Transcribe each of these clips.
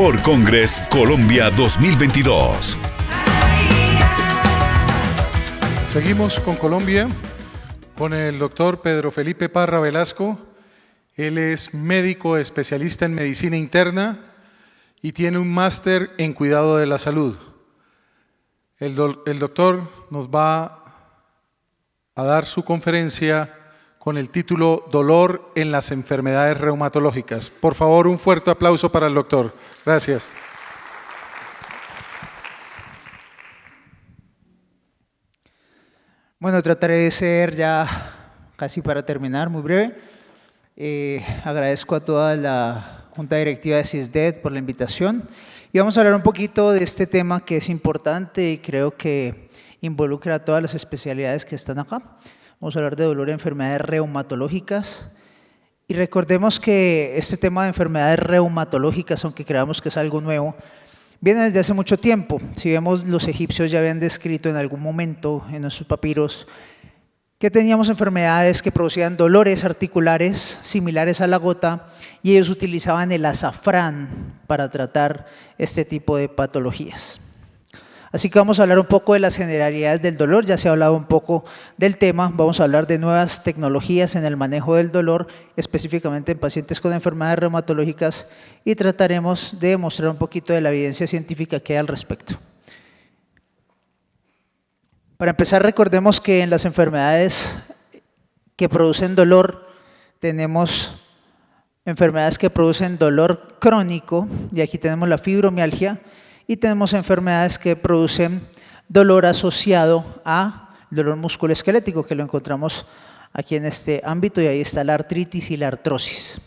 World Congress Colombia 2022. Seguimos con Colombia, con el doctor Pedro Felipe Parra Velasco. Él es médico especialista en medicina interna y tiene un máster en cuidado de la salud. El doctor nos va a dar su conferencia con el título Dolor en las enfermedades reumatológicas. Por favor, un fuerte aplauso para el doctor. Gracias. Bueno, trataré de ser ya casi para terminar, muy breve. Agradezco a toda la Junta Directiva de CISDED por la invitación y vamos a hablar un poquito de este tema que es importante y creo que involucra a todas las especialidades que están acá. Vamos a hablar de dolor en enfermedades reumatológicas y recordemos que este tema de enfermedades reumatológicas, aunque creamos que es algo nuevo, viene desde hace mucho tiempo. Si vemos, los egipcios ya habían descrito en algún momento en sus papiros que teníamos enfermedades que producían dolores articulares similares a la gota y ellos utilizaban el azafrán para tratar este tipo de patologías. Así que vamos a hablar un poco de las generalidades del dolor, ya se ha hablado un poco del tema, vamos a hablar de nuevas tecnologías en el manejo del dolor, específicamente en pacientes con enfermedades reumatológicas y trataremos de mostrar un poquito de la evidencia científica que hay al respecto. Para empezar, recordemos que en las enfermedades que producen dolor tenemos enfermedades que producen dolor crónico y aquí tenemos la fibromialgia y tenemos enfermedades que producen dolor asociado a dolor musculoesquelético que lo encontramos aquí en este ámbito y ahí está la artritis y la artrosis.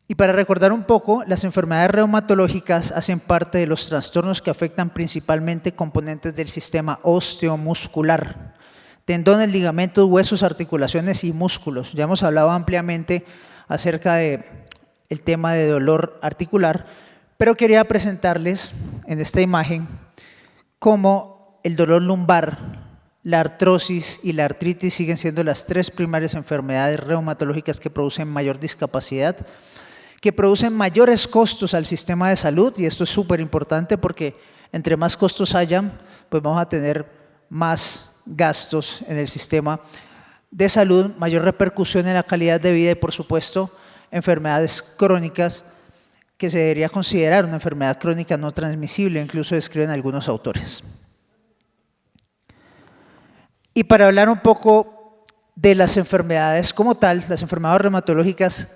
Y para recordar un poco, las enfermedades reumatológicas hacen parte de los trastornos que afectan principalmente componentes del sistema osteomuscular, tendones, ligamentos, huesos, articulaciones y músculos. Ya hemos hablado ampliamente acerca del tema de dolor articular, pero quería presentarles en esta imagen cómo el dolor lumbar, la artrosis y la artritis siguen siendo las tres primarias enfermedades reumatológicas que producen mayor discapacidad, que producen mayores costos al sistema de salud, y esto es súper importante porque entre más costos hayan, pues vamos a tener más gastos en el sistema de salud, mayor repercusión en la calidad de vida y por supuesto enfermedades crónicas que se debería considerar una enfermedad crónica no transmisible, incluso describen algunos autores. Y para hablar un poco de las enfermedades como tal, las enfermedades reumatológicas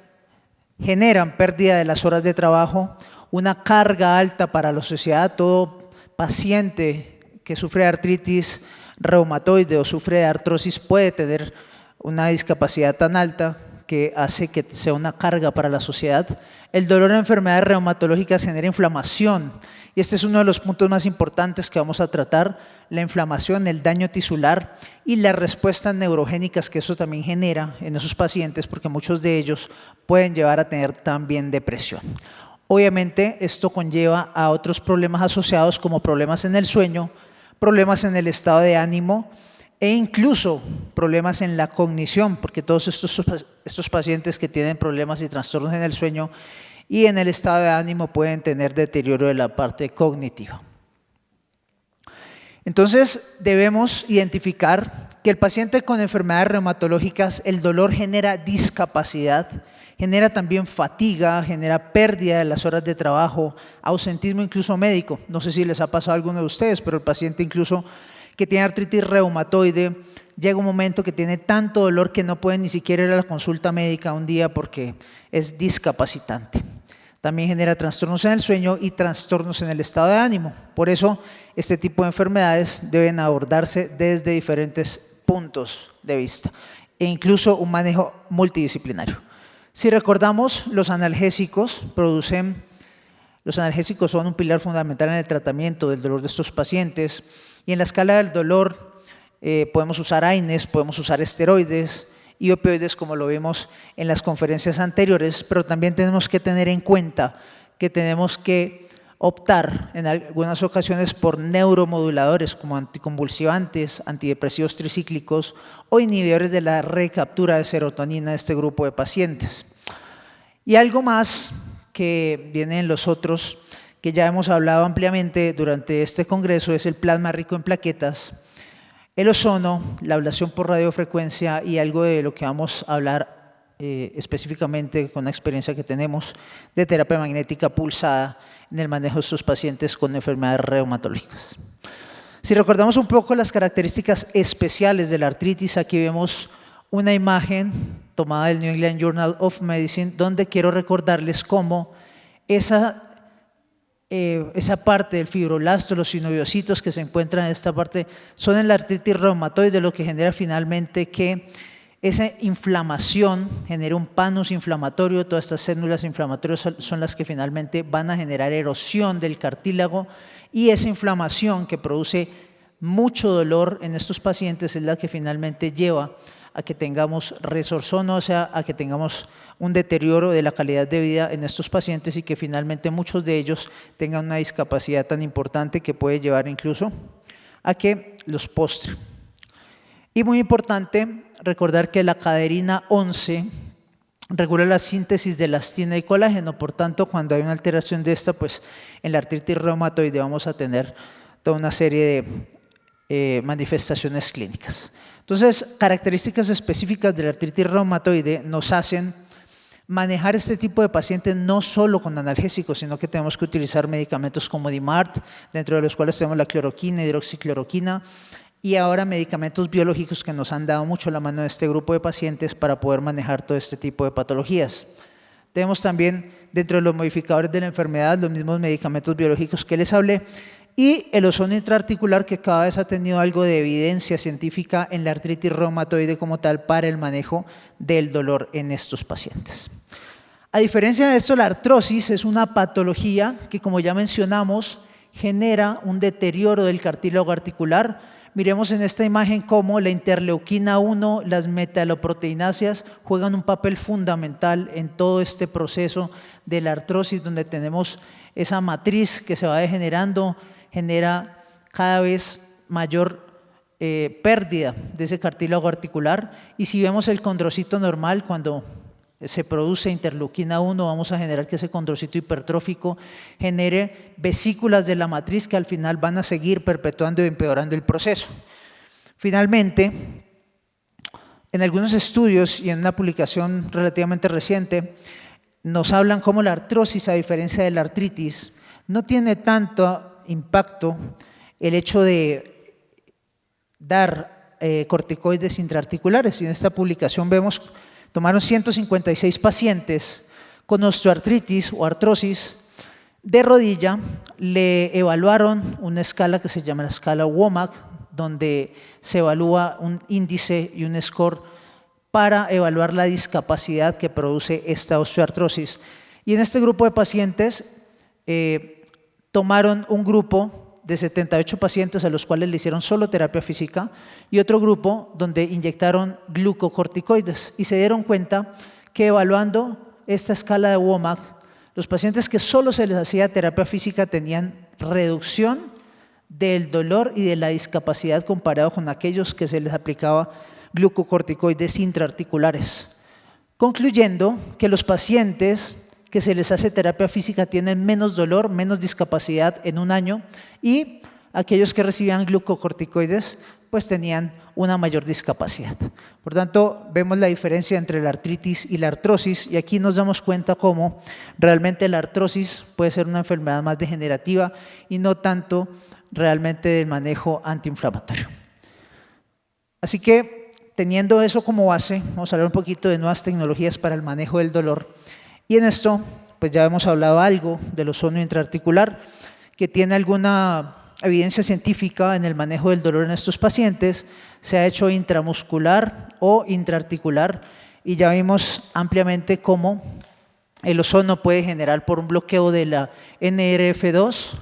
generan pérdida de las horas de trabajo, una carga alta para la sociedad. Todo paciente que sufre de artritis reumatoide o sufre de artrosis puede tener una discapacidad tan alta que hace que sea una carga para la sociedad. El dolor en enfermedades reumatológicas genera inflamación y este es uno de los puntos más importantes que vamos a tratar, la inflamación, el daño tisular y las respuestas neurogénicas que eso también genera en esos pacientes porque muchos de ellos pueden llevar a tener también depresión. Obviamente esto conlleva a otros problemas asociados como problemas en el sueño, problemas en el estado de ánimo e incluso problemas en la cognición, porque todos estos pacientes que tienen problemas y trastornos en el sueño y en el estado de ánimo pueden tener deterioro de la parte cognitiva. Entonces debemos identificar que el paciente con enfermedades reumatológicas, el dolor genera discapacidad, genera también fatiga, genera pérdida de las horas de trabajo, ausentismo incluso médico. No sé si les ha pasado a alguno de ustedes, pero el paciente incluso que tiene artritis reumatoide, llega un momento que tiene tanto dolor que no puede ni siquiera ir a la consulta médica un día porque es discapacitante. También genera trastornos en el sueño y trastornos en el estado de ánimo. Por eso, este tipo de enfermedades deben abordarse desde diferentes puntos de vista e incluso un manejo multidisciplinario. Si recordamos, los analgésicos son un pilar fundamental en el tratamiento del dolor de estos pacientes y en la escala del dolor podemos usar AINES, podemos usar esteroides y opioides como lo vimos en las conferencias anteriores, pero también tenemos que tener en cuenta que tenemos que optar en algunas ocasiones por neuromoduladores como anticonvulsivantes, antidepresivos tricíclicos o inhibidores de la recaptura de serotonina de este grupo de pacientes. Y algo más que viene en los otros, que ya hemos hablado ampliamente durante este congreso, es el plasma rico en plaquetas, el ozono, la ablación por radiofrecuencia y algo de lo que vamos a hablar específicamente con la experiencia que tenemos de terapia magnética pulsada en el manejo de estos pacientes con enfermedades reumatológicas. Si recordamos un poco las características especiales de la artritis, aquí vemos una imagen tomada del New England Journal of Medicine, donde quiero recordarles cómo esa parte del fibroblasto, los sinoviocitos que se encuentran en esta parte, son en la artritis reumatoide, lo que genera finalmente que esa inflamación genera un panus inflamatorio. Todas estas células inflamatorias son las que finalmente van a generar erosión del cartílago, y esa inflamación que produce mucho dolor en estos pacientes es la que finalmente lleva a que tengamos resorción ósea, a que tengamos un deterioro de la calidad de vida en estos pacientes y que finalmente muchos de ellos tengan una discapacidad tan importante que puede llevar incluso a que los postre. Y muy importante recordar que la caderina 11 regula la síntesis de elastina y colágeno, por tanto, cuando hay una alteración de esta, pues en la artritis reumatoide vamos a tener toda una serie de manifestaciones clínicas. Entonces, características específicas de la artritis reumatoide nos hacen manejar este tipo de pacientes no solo con analgésicos, sino que tenemos que utilizar medicamentos como DIMART, dentro de los cuales tenemos la cloroquina, hidroxicloroquina, y ahora medicamentos biológicos que nos han dado mucho la mano de este grupo de pacientes para poder manejar todo este tipo de patologías. Tenemos también dentro de los modificadores de la enfermedad los mismos medicamentos biológicos que les hablé, y el ozono intraarticular, que cada vez ha tenido algo de evidencia científica en la artritis reumatoide como tal para el manejo del dolor en estos pacientes. A diferencia de esto, la artrosis es una patología que, como ya mencionamos, genera un deterioro del cartílago articular. Miremos en esta imagen cómo la interleuquina 1, las metaloproteináceas juegan un papel fundamental en todo este proceso de la artrosis, donde tenemos esa matriz que se va degenerando, genera cada vez mayor pérdida de ese cartílago articular. Y si vemos el condrocito normal, cuando se produce interleuquina 1, vamos a generar que ese condrocito hipertrófico genere vesículas de la matriz que al final van a seguir perpetuando y empeorando el proceso. Finalmente, en algunos estudios y en una publicación relativamente reciente, nos hablan cómo la artrosis, a diferencia de la artritis, no tiene tanto impacto el hecho de dar corticoides intraarticulares. Y en esta publicación vemos, tomaron 156 pacientes con osteoartritis o artrosis de rodilla, le evaluaron una escala que se llama la escala WOMAC, donde se evalúa un índice y un score para evaluar la discapacidad que produce esta osteoartrosis. Y en este grupo de pacientes tomaron un grupo de 78 pacientes a los cuales le hicieron solo terapia física y otro grupo donde inyectaron glucocorticoides, y se dieron cuenta que evaluando esta escala de WOMAC, los pacientes que solo se les hacía terapia física tenían reducción del dolor y de la discapacidad comparado con aquellos que se les aplicaba glucocorticoides intraarticulares, concluyendo que los pacientes que se les hace terapia física tienen menos dolor, menos discapacidad en un año, y aquellos que recibían glucocorticoides pues tenían una mayor discapacidad. Por tanto, vemos la diferencia entre la artritis y la artrosis, y aquí nos damos cuenta cómo realmente la artrosis puede ser una enfermedad más degenerativa y no tanto realmente del manejo antiinflamatorio. Así que, teniendo eso como base, vamos a hablar un poquito de nuevas tecnologías para el manejo del dolor. Y en esto, pues ya hemos hablado algo del ozono intraarticular, que tiene alguna evidencia científica en el manejo del dolor en estos pacientes. Se ha hecho intramuscular o intraarticular, y ya vimos ampliamente cómo el ozono puede generar por un bloqueo de la NRF2,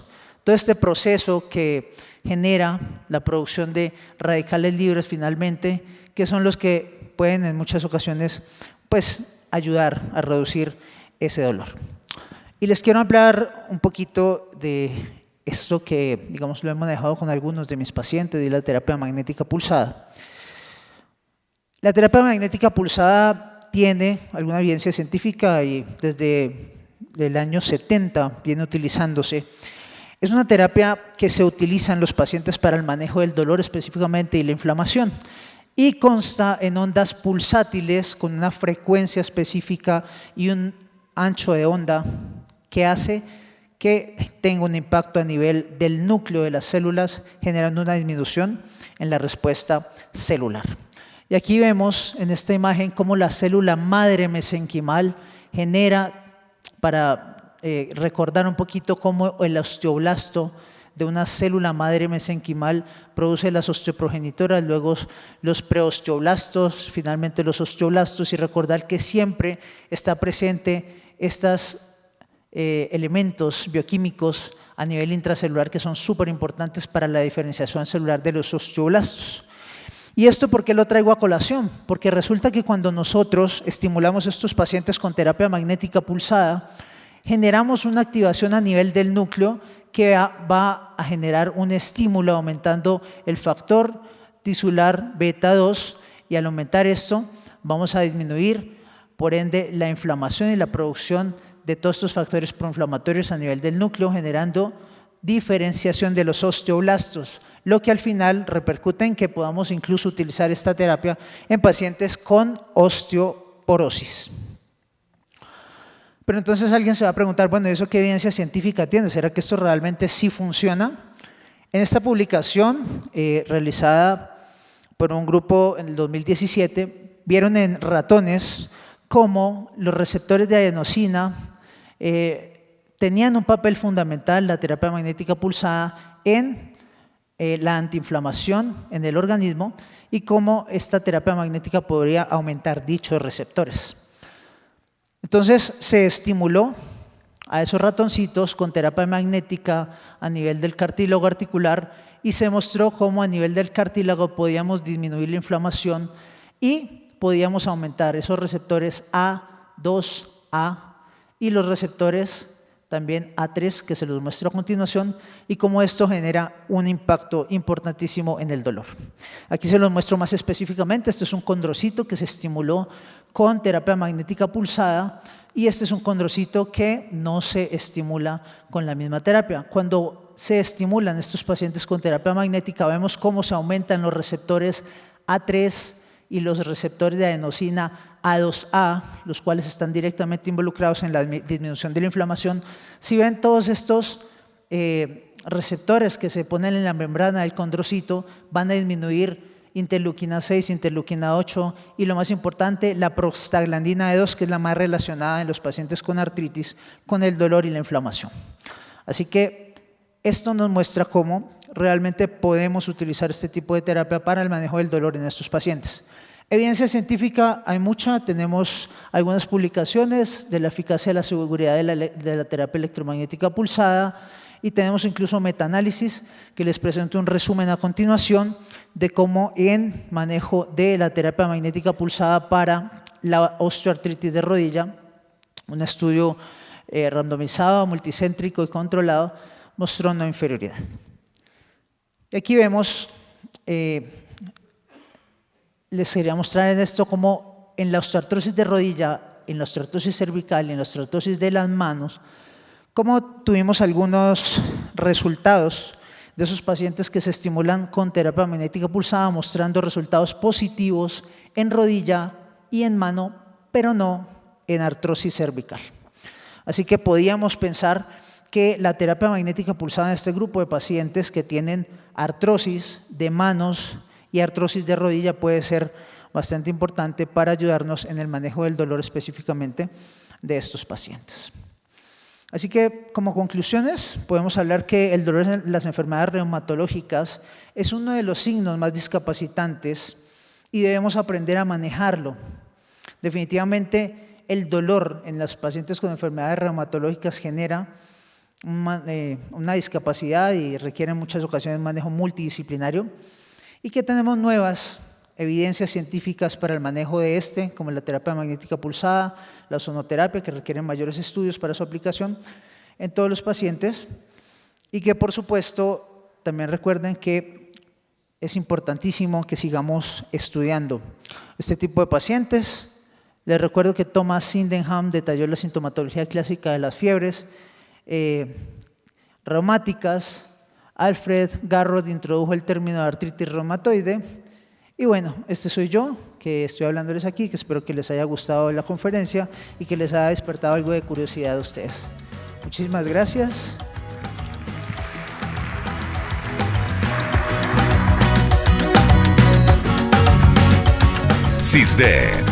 todo este proceso que genera la producción de radicales libres finalmente, que son los que pueden en muchas ocasiones pues ayudar a reducir ese dolor. Y les quiero hablar un poquito de esto que, digamos, lo he manejado con algunos de mis pacientes, de la terapia magnética pulsada. La terapia magnética pulsada tiene alguna evidencia científica, y desde del año 70 viene utilizándose. Es una terapia que se utiliza en los pacientes para el manejo del dolor específicamente y la inflamación, y consta en ondas pulsátiles con una frecuencia específica y un ancho de onda que hace que tenga un impacto a nivel del núcleo de las células, generando una disminución en la respuesta celular. Y aquí vemos en esta imagen cómo la célula madre mesenquimal genera, para recordar un poquito cómo el osteoblasto de una célula madre mesenquimal produce las osteoprogenitoras, luego los preosteoblastos, finalmente los osteoblastos, y recordar que siempre está presente estos elementos bioquímicos a nivel intracelular que son súper importantes para la diferenciación celular de los osteoblastos. ¿Y esto por qué lo traigo a colación? Porque resulta que cuando nosotros estimulamos a estos pacientes con terapia magnética pulsada, generamos una activación a nivel del núcleo que va a generar un estímulo aumentando el factor tisular beta 2, y al aumentar esto vamos a disminuir por ende la inflamación y la producción de todos estos factores proinflamatorios a nivel del núcleo, generando diferenciación de los osteoblastos, lo que al final repercute en que podamos incluso utilizar esta terapia en pacientes con osteoporosis. Pero entonces alguien se va a preguntar, bueno, ¿eso qué evidencia científica tiene? ¿Será que esto realmente sí funciona? En esta publicación realizada por un grupo en el 2017, vieron en ratones cómo los receptores de adenosina tenían un papel fundamental, la terapia magnética pulsada, en la antiinflamación en el organismo, y cómo esta terapia magnética podría aumentar dichos receptores. Entonces se estimuló a esos ratoncitos con terapia magnética a nivel del cartílago articular y se mostró cómo a nivel del cartílago podíamos disminuir la inflamación y podíamos aumentar esos receptores A, 2A y los receptores también A3, que se los muestro a continuación, y cómo esto genera un impacto importantísimo en el dolor. Aquí se los muestro más específicamente. Este es un condrocito que se estimuló con terapia magnética pulsada, y este es un condrocito que no se estimula con la misma terapia. Cuando se estimulan estos pacientes con terapia magnética, vemos cómo se aumentan los receptores A3 y los receptores de adenosina A2A, los cuales están directamente involucrados en la disminución de la inflamación. Si ven todos estos receptores que se ponen en la membrana del condrocito, van a disminuir interleuquina 6, interleuquina 8 y, lo más importante, la prostaglandina E2, que es la más relacionada en los pacientes con artritis con el dolor y la inflamación. Así que esto nos muestra cómo realmente podemos utilizar este tipo de terapia para el manejo del dolor en estos pacientes. Evidencia científica hay mucha, tenemos algunas publicaciones de la eficacia y la seguridad de la terapia electromagnética pulsada, y tenemos incluso metaanálisis que les presento un resumen a continuación de cómo en manejo de la terapia magnética pulsada para la osteoartritis de rodilla, un estudio randomizado, multicéntrico y controlado, mostró no inferioridad. Y aquí vemos, les quería mostrar en esto cómo en la osteoartrosis de rodilla, en la osteoartrosis cervical y en la osteoartrosis de las manos, cómo tuvimos algunos resultados de esos pacientes que se estimulan con terapia magnética pulsada, mostrando resultados positivos en rodilla y en mano, pero no en artrosis cervical. Así que podíamos pensar que la terapia magnética pulsada en este grupo de pacientes que tienen artrosis de manos y artrosis de rodilla puede ser bastante importante para ayudarnos en el manejo del dolor específicamente de estos pacientes. Así que, como conclusiones, podemos hablar que el dolor en las enfermedades reumatológicas es uno de los signos más discapacitantes y debemos aprender a manejarlo. Definitivamente, el dolor en los pacientes con enfermedades reumatológicas genera una discapacidad y requiere en muchas ocasiones un manejo multidisciplinario, y que tenemos nuevas evidencias científicas para el manejo de como la terapia magnética pulsada, la ozonoterapia, que requieren mayores estudios para su aplicación en todos los pacientes, y que por supuesto también recuerden que es importantísimo que sigamos estudiando este tipo de pacientes. Les recuerdo que Thomas Sydenham detalló la sintomatología clásica de las fiebres reumáticas. Alfred Garrod introdujo el término de artritis reumatoide. Y bueno, este soy yo, que estoy hablándoles aquí, que espero que les haya gustado la conferencia y que les haya despertado algo de curiosidad a ustedes. Muchísimas gracias. CISDED,